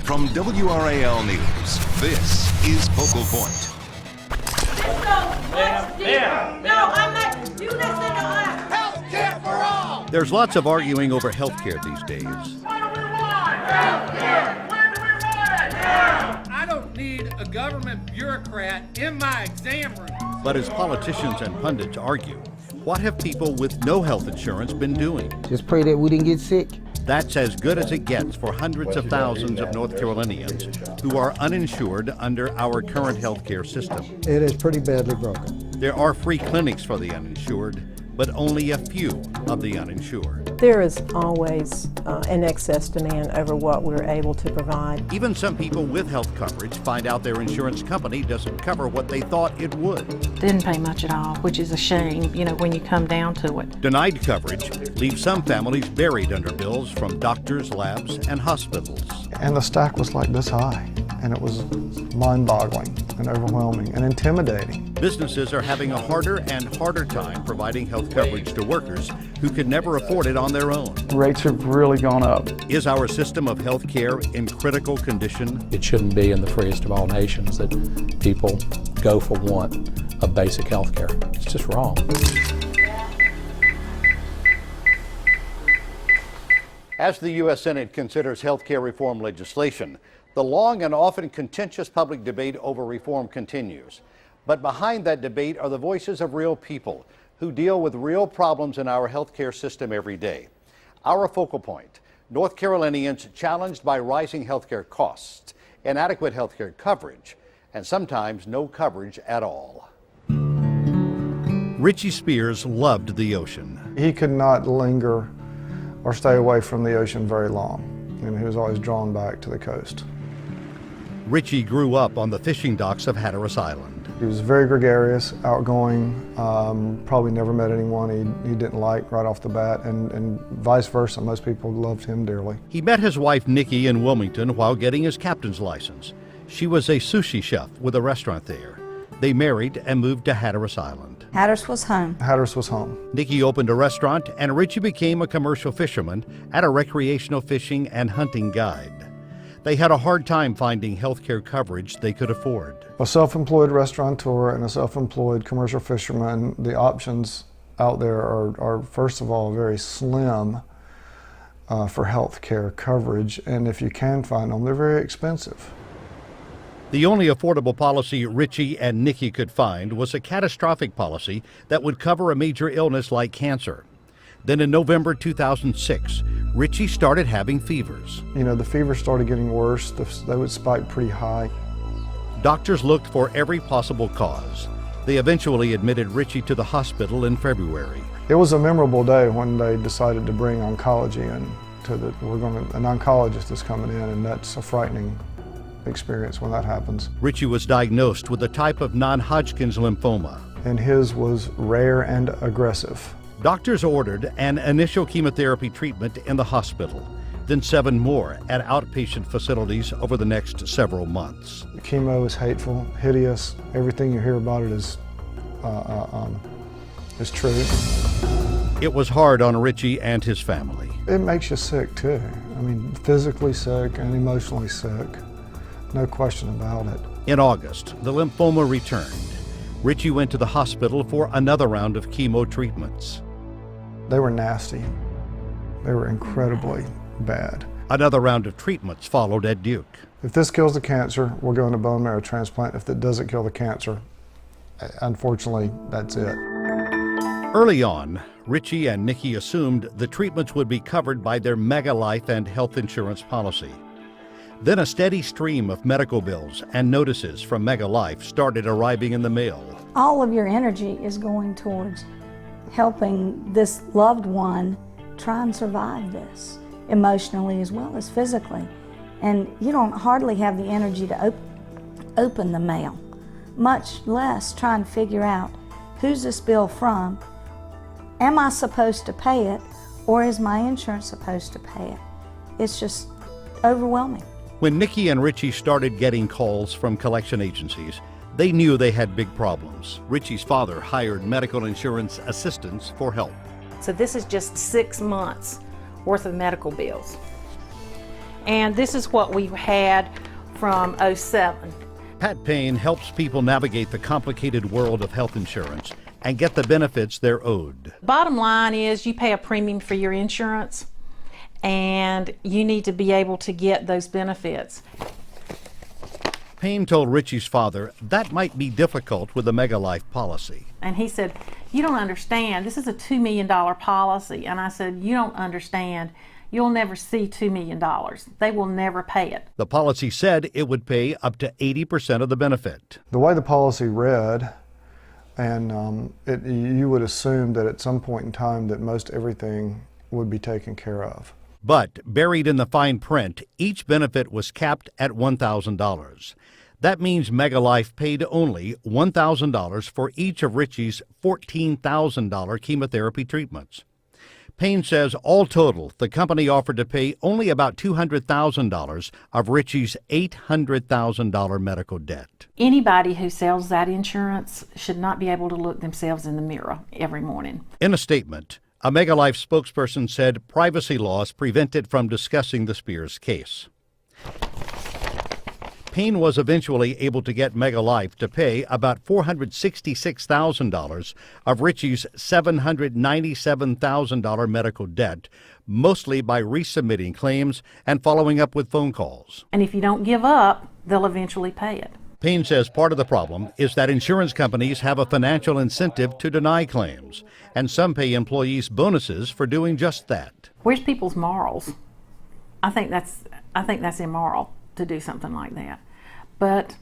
From WRAL News, this is Focal Point. No, I'm not. You listen to us. Healthcare for all. There's lots of arguing over healthcare these days. What do we want? Healthcare. When do we want it? Now. I don't need a government bureaucrat in my exam room. But as politicians and pundits argue, what have people with no health insurance been doing? Just pray that we didn't get sick. That's as good as it gets for hundreds of thousands of North Carolinians who are uninsured under our current healthcare system. It is pretty badly broken. There are free clinics for the uninsured, but only a few of the uninsured. There is always an excess demand over what we're able to provide. Even some people with health coverage find out their insurance company doesn't cover what they thought it would. Didn't pay much at all, which is a shame, when you come down to it. Denied coverage leaves some families buried under bills from doctors, labs, and hospitals. And the stack was like this high, and it was mind-boggling and overwhelming and intimidating. Businesses are having a harder and harder time providing health coverage to workers who could never afford it on their own. Rates have really gone up. Is our system of health care in critical condition? It shouldn't be in the freest of all nations that people go for want of basic health care. It's just wrong. As the U.S. Senate considers health care reform legislation, the long and often contentious public debate over reform continues. But behind that debate are the voices of real people who deal with real problems in our healthcare system every day. Our focal point, North Carolinians challenged by rising healthcare costs, inadequate healthcare coverage, and sometimes no coverage at all. Richie Spears loved the ocean. He could not linger or stay away from the ocean very long, and he was always drawn back to the coast. Richie grew up on the fishing docks of Hatteras Island. He was very gregarious, outgoing, probably never met anyone he didn't like right off the bat, and vice versa. Most people loved him dearly. He met his wife Nikki in Wilmington while getting his captain's license. She was a sushi chef with a restaurant there. They married and moved to Hatteras Island. Hatteras was home. Hatteras was home. Nikki opened a restaurant and Richie became a commercial fisherman and a recreational fishing and hunting guide. They had a hard time finding health care coverage they could afford. A self-employed restaurateur and a self-employed commercial fisherman, the options out there are first of all, very slim for health care coverage, and if you can find them, they're very expensive. The only affordable policy Richie and Nikki could find was a catastrophic policy that would cover a major illness like cancer. Then in November 2006, Richie started having fevers. The fevers started getting worse. They would spike pretty high. Doctors looked for every possible cause. They eventually admitted Richie to the hospital in February. It was a memorable day when they decided to bring oncology in. An oncologist is coming in, and that's a frightening experience when that happens. Richie was diagnosed with a type of non-Hodgkin's lymphoma. And his was rare and aggressive. Doctors ordered an initial chemotherapy treatment in the hospital, then 7 more at outpatient facilities over the next several months. Chemo is hateful, hideous. Everything you hear about it is true. It was hard on Richie and his family. It makes you sick too. Physically sick and emotionally sick. No question about it. In August, the lymphoma returned. Richie went to the hospital for another round of chemo treatments. They were nasty. They were incredibly bad. Another round of treatments followed at Duke. If this kills the cancer, we'll go into bone marrow transplant. If it doesn't kill the cancer, unfortunately, that's it. Early on, Richie and Nikki assumed the treatments would be covered by their Mega Life and health insurance policy. Then a steady stream of medical bills and notices from Mega Life started arriving in the mail. All of your energy is going towards helping this loved one try and survive this, emotionally as well as physically. And you don't hardly have the energy to open the mail, much less try and figure out who's this bill from, am I supposed to pay it, or is my insurance supposed to pay it? It's just overwhelming. When Nikki and Richie started getting calls from collection agencies, they knew they had big problems. Richie's father hired medical insurance assistants for help. So this is just 6 months worth of medical bills. And this is what we've had from '07. Pat Payne helps people navigate the complicated world of health insurance and get the benefits they're owed. Bottom line is you pay a premium for your insurance, and you need to be able to get those benefits. Payne told Richie's father that might be difficult with a Mega Life policy. And he said, "You don't understand. This is a $2 million policy." And I said, "You don't understand. You'll never see $2 million. They will never pay it." The policy said it would pay up to 80% of the benefit. The way the policy read, and you would assume that at some point in time that most everything would be taken care of. But buried in the fine print, each benefit was capped at $1,000. That means Mega Life paid only $1,000 for each of Richie's $14,000 chemotherapy treatments. Payne says all total, the company offered to pay only about $200,000 of Richie's $800,000 medical debt. Anybody who sells that insurance should not be able to look themselves in the mirror every morning. In a statement, a Mega Life spokesperson said privacy laws prevent it from discussing the Spears case. Payne was eventually able to get Mega Life to pay about $466,000 of Richie's $797,000 medical debt, mostly by resubmitting claims and following up with phone calls. And if you don't give up, they'll eventually pay it. Payne says part of the problem is that insurance companies have a financial incentive to deny claims, and some pay employees bonuses for doing just that. Where's people's morals? I think that's immoral to do something like that. But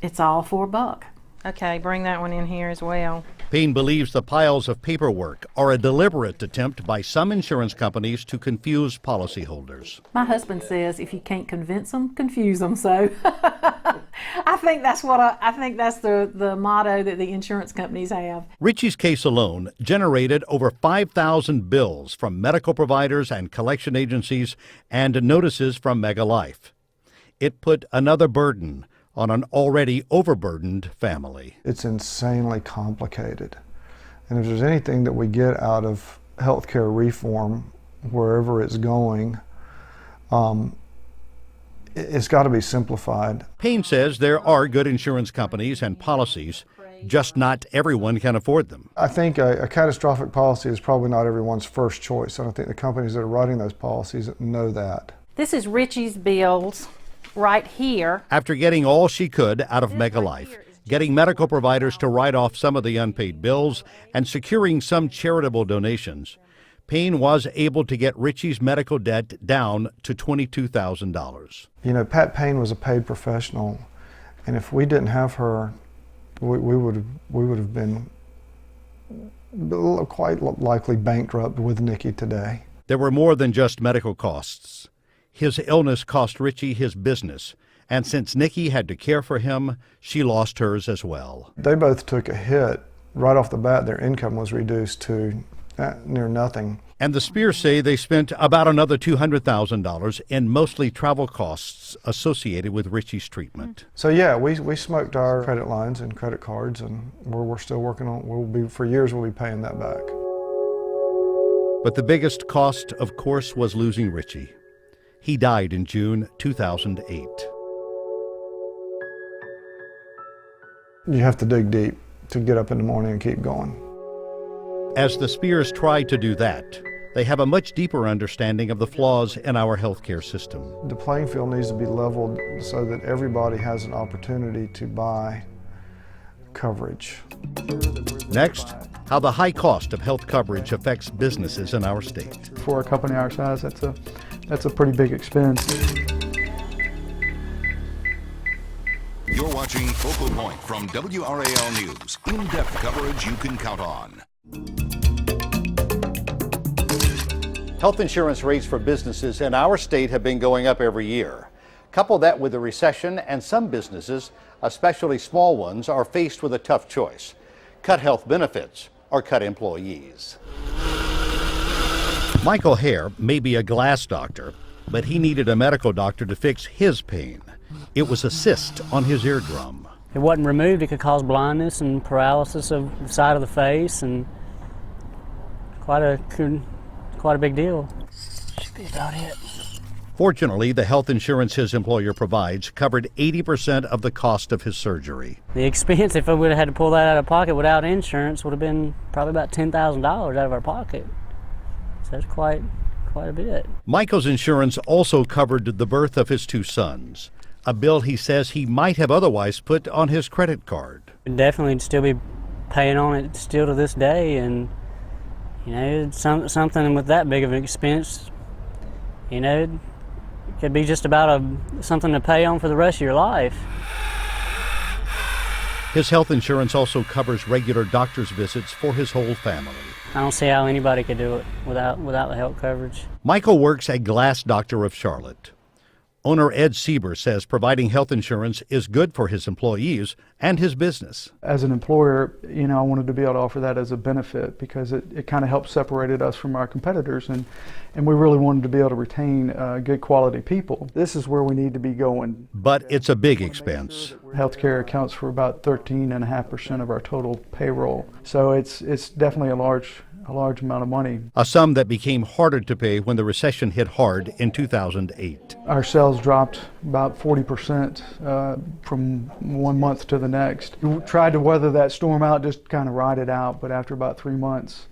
it's all for a buck. Okay, bring that one in here as well. Payne believes the piles of paperwork are a deliberate attempt by some insurance companies to confuse policyholders. My husband says if you can't convince them, confuse them. So I think that's the motto that the insurance companies have. Richie's case alone generated over 5,000 bills from medical providers and collection agencies and notices from Mega Life. It put another burden on an already overburdened family. It's insanely complicated. And if there's anything that we get out of healthcare reform, wherever it's going, it's got to be simplified. Payne says there are good insurance companies and policies, just not everyone can afford them. I think a catastrophic policy is probably not everyone's first choice. I don't think the companies that are writing those policies know that. This is Richie's bills right here. After getting all she could out of Mega Life, getting medical providers to write off some of the unpaid bills, and securing some charitable donations, Payne was able to get Richie's medical debt down to $22,000. You know, Pat Payne was a paid professional, and if we didn't have her, we would have been quite likely bankrupt with Nikki today. There were more than just medical costs. His illness cost Richie his business, and since Nikki had to care for him, she lost hers as well. They both took a hit. Right off the bat, their income was reduced to near nothing. And the Spears say they spent about another $200,000 in mostly travel costs associated with Richie's treatment. So yeah, we smoked our credit lines and credit cards, and we're still working on, for years we'll be paying that back. But the biggest cost, of course, was losing Richie. He died in June 2008. You have to dig deep to get up in the morning and keep going. As the Spears try to do that, they have a much deeper understanding of the flaws in our healthcare system. The playing field needs to be leveled so that everybody has an opportunity to buy coverage. Next, how the high cost of health coverage affects businesses in our state. For a company our size, that's a pretty big expense. You're watching Focal Point from WRAL News. In-depth coverage you can count on. Health insurance rates for businesses in our state have been going up every year. Couple that with the recession, and some businesses, especially small ones, are faced with a tough choice: cut health benefits or cut employees. Michael Hare may be a glass doctor, but he needed a medical doctor to fix his pain. It was a cyst on his eardrum. If it wasn't removed, it could cause blindness and paralysis of the side of the face, and quite a big deal. Should be about it. Fortunately, the health insurance his employer provides covered 80% of the cost of his surgery. The expense, if I would have had to pull that out of pocket without insurance, would have been probably about $10,000 out of our pocket. So that's quite a bit. Michael's insurance also covered the birth of his 2 sons, a bill he says he might have otherwise put on his credit card. We'd definitely still be paying on it still to this day, and something with that big of an expense, it could be just about something to pay on for the rest of your life. His health insurance also covers regular doctor's visits for his whole family. I don't see how anybody could do it without the health coverage. Michael works at Glass Doctor of Charlotte. Owner Ed Sieber says providing health insurance is good for his employees and his business. As an employer, I wanted to be able to offer that as a benefit because it kind of helped separated us from our competitors, and we really wanted to be able to retain good quality people. This is where we need to be going. But it's a big expense. Healthcare accounts for about 13.5% of our total payroll, so it's definitely a large amount of money. A sum that became harder to pay when the recession hit hard in 2008. Our sales dropped about 40% from one month to the next. We tried to weather that storm out, just kind of ride it out, but after about 3 months,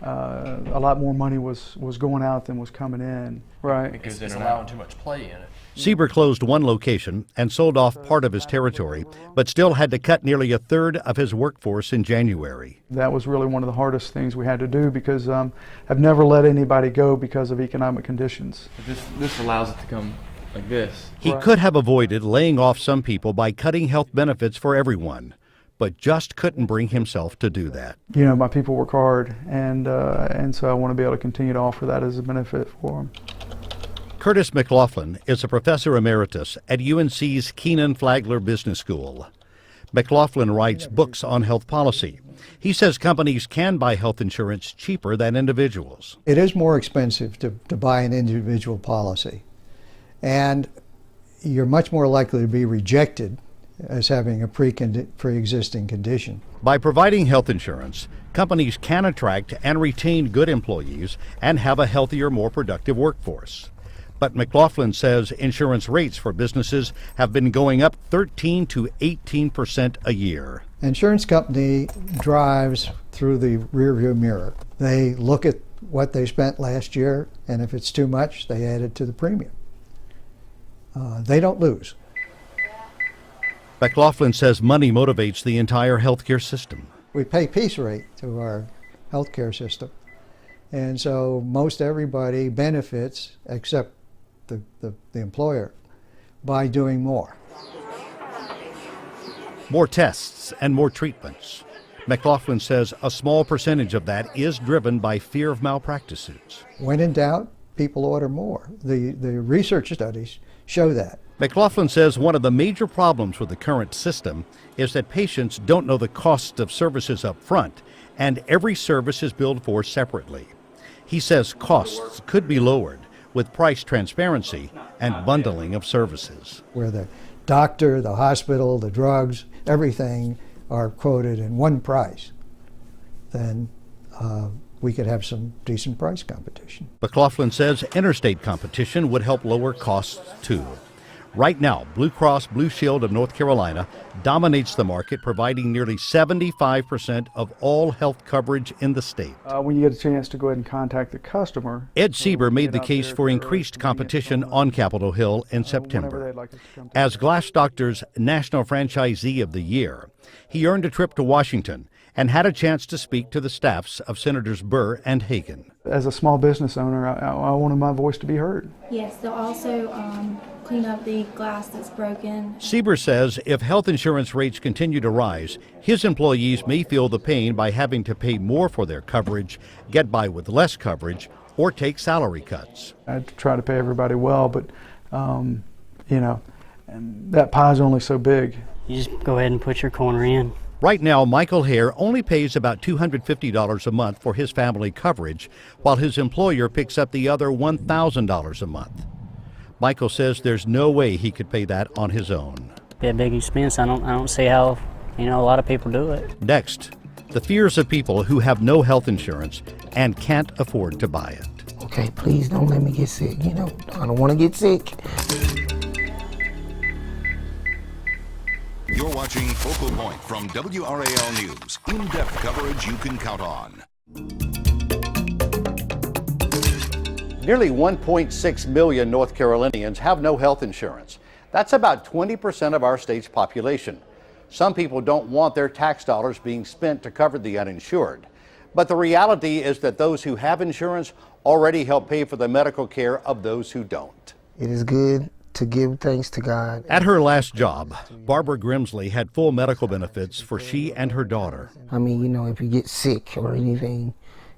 a lot more money was going out than was coming in. Right. Because it's allowing too much play in it. Sieber closed one location and sold off part of his territory, but still had to cut nearly 1/3 of his workforce in January. That was really one of the hardest things we had to do because I've never let anybody go because of economic conditions. This allows it to come like this. He could have avoided laying off some people by cutting health benefits for everyone, but just couldn't bring himself to do that. My people work hard, and so I want to be able to continue to offer that as a benefit for them. Curtis McLaughlin is a professor emeritus at UNC's Keenan Flagler Business School. McLaughlin writes books on health policy. He says companies can buy health insurance cheaper than individuals. It is more expensive to buy an individual policy, and you're much more likely to be rejected as having a pre-existing condition. By providing health insurance, companies can attract and retain good employees and have a healthier, more productive workforce. But McLaughlin says insurance rates for businesses have been going up 13 to 18% a year. Insurance company drives through the rearview mirror. They look at what they spent last year, and if it's too much, they add it to the premium. They don't lose. McLaughlin says money motivates the entire healthcare system. We pay piece rate to our healthcare system, and so most everybody benefits except the employer by doing more. More tests and more treatments. McLaughlin says a small percentage of that is driven by fear of malpractices. When in doubt, people order more. The research studies show that. McLaughlin says one of the major problems with the current system is that patients don't know the cost of services up front, and every service is billed for separately. He says costs could be lowered with price transparency and bundling of services. Where the doctor, the hospital, the drugs, everything are quoted in one price, then we could have some decent price competition. McLaughlin says interstate competition would help lower costs too. Right now, Blue Cross Blue Shield of North Carolina dominates the market, providing nearly 75% of all health coverage in the state. When you get a chance to go ahead and contact the customer. Ed Sieber made the case for increased competition on Capitol Hill in September. As Glass Doctor's National Franchisee of the Year, he earned a trip to Washington and had a chance to speak to the staffs of Senators Burr and Hagan. As a small business owner, I wanted my voice to be heard. Yes, they'll also clean up the glass that's broken. Sieber says if health insurance rates continue to rise, his employees may feel the pain by having to pay more for their coverage, get by with less coverage, or take salary cuts. I try to pay everybody well, but and that pie's only so big. You just go ahead and put your corner in. Right now, Michael Hare only pays about $250 a month for his family coverage, while his employer picks up the other $1,000 a month. Michael says there's no way he could pay that on his own. Be a big expense. I don't see how a lot of people do it. Next, the fears of people who have no health insurance and can't afford to buy it. okay, please don't let me get sick. You know, I don't want to get sick. You're watching Focal Point from WRAL News. In-depth coverage you can count on. Nearly 1.6 million North Carolinians have no health insurance. That's about 20% of our state's population. Some people don't want their tax dollars being spent to cover the uninsured. But the reality is that those who have insurance already help pay for the medical care of those who don't. It is good to give thanks to God. At her last job, Barbara Grimsley had full medical benefits for she and her daughter. I mean, you know, if you get sick or anything,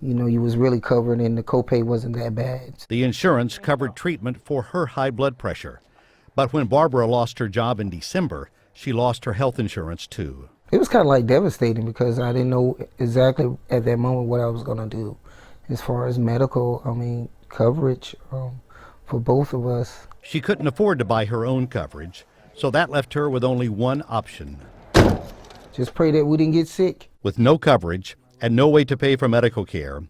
you know, you was really covered and the copay wasn't that bad. The insurance covered treatment for her high blood pressure. But when Barbara lost her job in December, she lost her health insurance too. It was kind of like devastating because I didn't know exactly at that moment what I was going to do. As far as medical, I mean, coverage for both of us. She couldn't afford to buy her own coverage, so that left her with only one option. Just pray that we didn't get sick. With no coverage and no way to pay for medical care,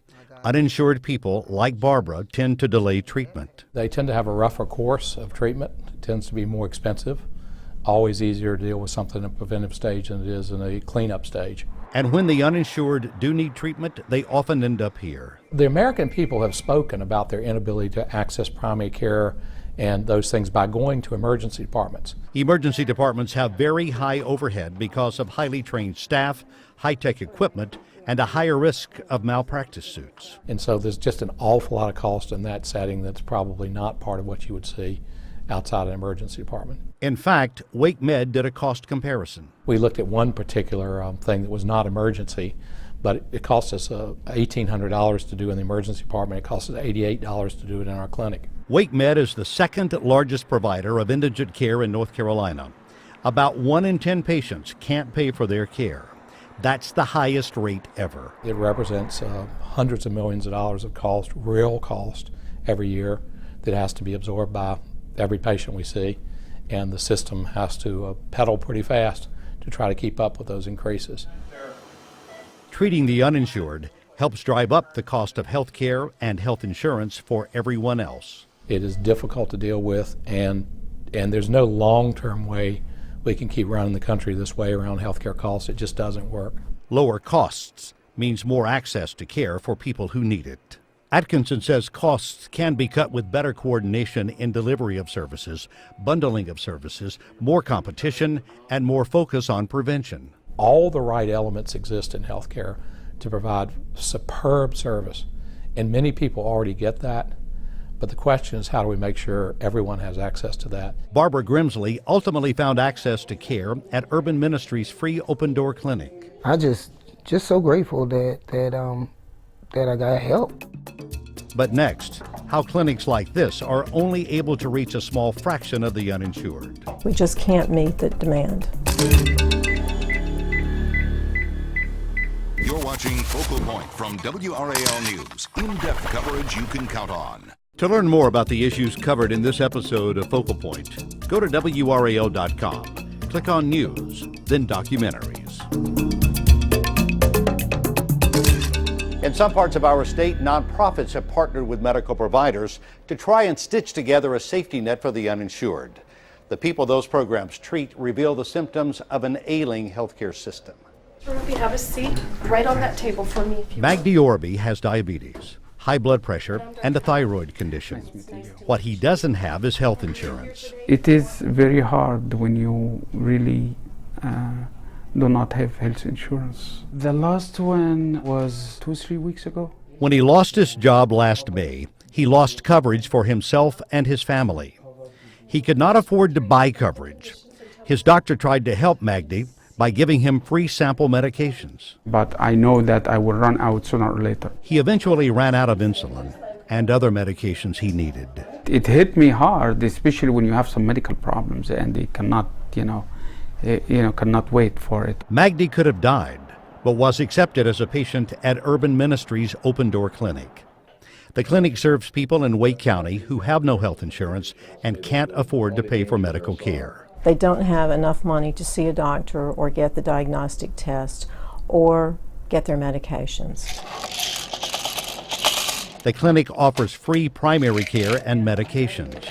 uninsured people like Barbara tend to delay treatment. They tend to have a rougher course of treatment. It tends to be more expensive. Always easier to deal with something in a preventive stage than it is in a cleanup stage. And when the uninsured do need treatment, they often end up here. The American people have spoken about their inability to access primary care and those things by going to emergency departments. Emergency departments have very high overhead because of highly trained staff, high-tech equipment, and a higher risk of malpractice suits. And so there's just an awful lot of cost in that setting that's probably not part of what you would see outside an emergency department. In fact, Wake Med did a cost comparison. We looked at one particular thing that was not emergency, but it cost us $1,800 to do in the emergency department. It cost us $88 to do it in our clinic. Wake Med is the second largest provider of indigent care in North Carolina. About 1 in 10 patients can't pay for their care. That's the highest rate ever. It represents hundreds of millions of dollars of cost, real cost, every year that has to be absorbed by every patient we see, and the system has to pedal pretty fast to try to keep up with those increases. Treating the uninsured helps drive up the cost of health care and health insurance for everyone else. It is difficult to deal with, and there's no long-term way we can keep running the country this way around healthcare costs. It just doesn't work. Lower costs means more access to care for people who need it. Atkinson says costs can be cut with better coordination in delivery of services, bundling of services, more competition, and more focus on prevention. All the right elements exist in healthcare to provide superb service, and many people already get that. But the question is, how do we make sure everyone has access to that? Barbara Grimsley ultimately found access to care at Urban Ministries' free open door clinic. I just so grateful that I got help. But next, how clinics like this are only able to reach a small fraction of the uninsured. We just can't meet the demand. You're watching Focal Point from WRAL News. In-depth coverage you can count on. To learn more about the issues covered in this episode of Focal Point, go to WRAL.com, click on News, then Documentaries. In some parts of our state, nonprofits have partnered with medical providers to try and stitch together a safety net for the uninsured. The people those programs treat reveal the symptoms of an ailing healthcare system. Ruby, have a seat right on that table for me. Magdi Orby has diabetes, high blood pressure, and a thyroid condition. What he doesn't have is health insurance. It is very hard when you really do not have health insurance. The last one was 2-3 weeks ago. When he lost his job last May, he lost coverage for himself and his family. He could not afford to buy coverage. His doctor tried to help Magdi by giving him free sample medications. But I know that I will run out sooner or later. He eventually ran out of insulin and other medications he needed. It hit me hard, especially when you have some medical problems and they cannot, cannot wait for it. Magdi could have died, but was accepted as a patient at Urban Ministries Open Door Clinic. The clinic serves people in Wake County who have no health insurance and can't afford to pay for medical care. They don't have enough money to see a doctor or get the diagnostic test or get their medications. The clinic offers free primary care and medications.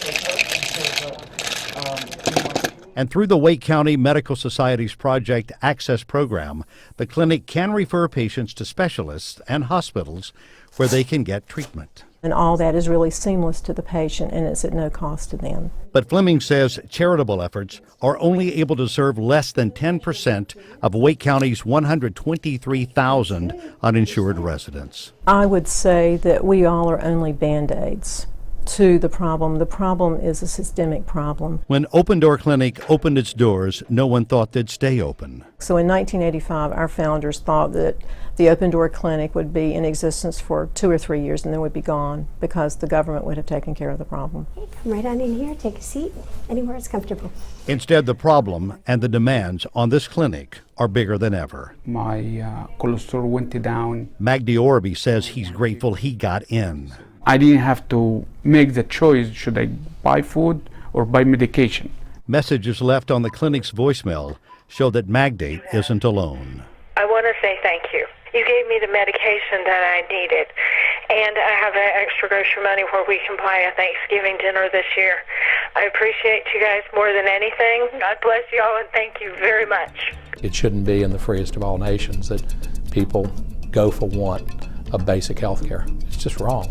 And through the Wake County Medical Society's Project Access program, the clinic can refer patients to specialists and hospitals where they can get treatment. And all that is really seamless to the patient, and it's at no cost to them. But Fleming says charitable efforts are only able to serve less than 10% of Wake County's 123,000 uninsured residents. I would say that we all are only Band-Aids to the problem. The problem is a systemic problem. When Open Door Clinic opened its doors, no one thought they'd stay open. So in 1985, our founders thought that the Open Door Clinic would be in existence for 2 or 3 years and then would be gone because the government would have taken care of the problem. Come right on in here, take a seat, anywhere it's comfortable. Instead, the problem and the demands on this clinic are bigger than ever. My cholesterol went down. Magdi Orby says he's grateful he got in. I didn't have to make the choice, should I buy food or buy medication? Messages left on the clinic's voicemail show that Magdi isn't alone. I want to say thank you. You gave me the medication that I needed, and I have that extra grocery money where we can buy a Thanksgiving dinner this year. I appreciate you guys more than anything. God bless you all, and thank you very much. It shouldn't be in the freest of all nations that people go for want of basic health care. It's just wrong.